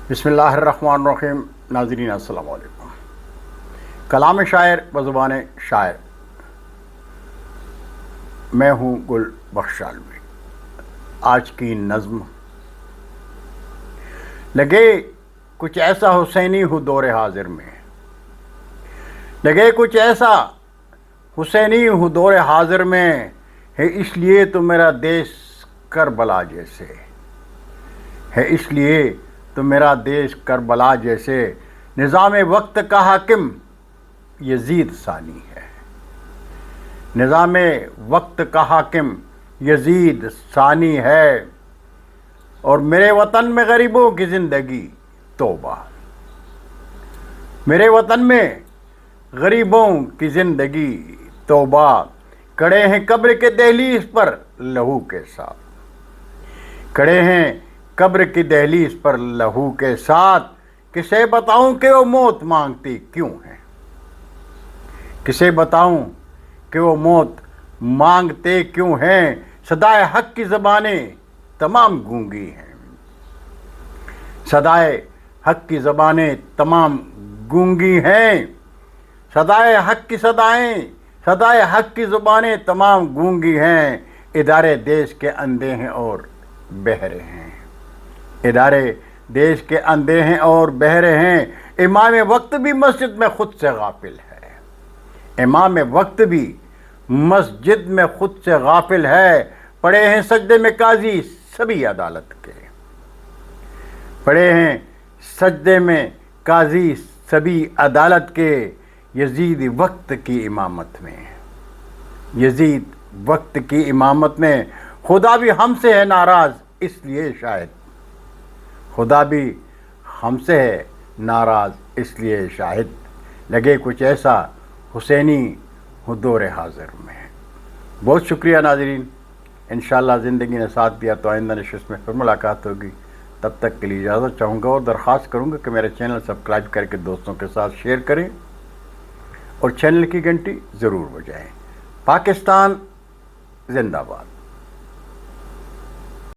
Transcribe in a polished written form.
بسم اللہ الرحمن الرحیم۔ ناظرین السلام علیکم۔ کلام شاعر بزبان شاعر، میں ہوں گل بخش عالمی۔ آج کی نظم لگے کچھ ایسا حسینی ہو دور حاضر میں، لگے کچھ ایسا حسینی ہو دور حاضر میں، ہے اس لیے تو میرا دیش کربلا جیسے ہے، اس لیے تو میرا دیش کربلا جیسے، نظام وقت کا حاکم یزید ثانی ہے، نظام وقت کا حاکم یزید ثانی ہے، اور میرے وطن میں غریبوں کی زندگی توبہ، میرے وطن میں غریبوں کی زندگی توبہ، کڑے ہیں قبر کے دہلیز پر لہو کے ساتھ، کڑے ہیں قبر کی دہلیز پر لہو کے ساتھ، کسے بتاؤں کہ وہ موت مانگتی کیوں ہے، کسے بتاؤں کہ وہ موت مانگتے کیوں ہیں، صدائے حق کی زبانیں تمام گونگی ہیں، صدائے حق کی زبانیں تمام گونگی ہیں، صدائے حق کی صدائے حق کی زبانیں تمام گونگی ہیں، ادارے دیش کے اندھے ہیں اور بہرے ہیں، ادارے دیش کے اندھے ہیں اور بہرے ہیں، امام وقت بھی مسجد میں خود سے غافل ہے، امام وقت بھی مسجد میں خود سے غافل ہے، پڑے ہیں سجدے میں قاضی سبھی عدالت کے، پڑے ہیں سجدے میں قاضی سبھی عدالت کے، یزید وقت کی امامت میں، یزید وقت کی امامت میں، خدا بھی ہم سے ہے ناراض اس لیے شاید، خدا بھی ہم سے ہے ناراض اس لیے شاہد، لگے کچھ ایسا حسینی ہو دور حاضر میں۔ بہت شکریہ ناظرین، انشاءاللہ زندگی نے ساتھ دیا تو آئندہ نشست میں پھر ملاقات ہوگی، تب تک کے لیے اجازت چاہوں گا اور درخواست کروں گا کہ میرے چینل سبسکرائب کر کے دوستوں کے ساتھ شیئر کریں اور چینل کی گھنٹی ضرور بجائیں۔ پاکستان زندہ باد۔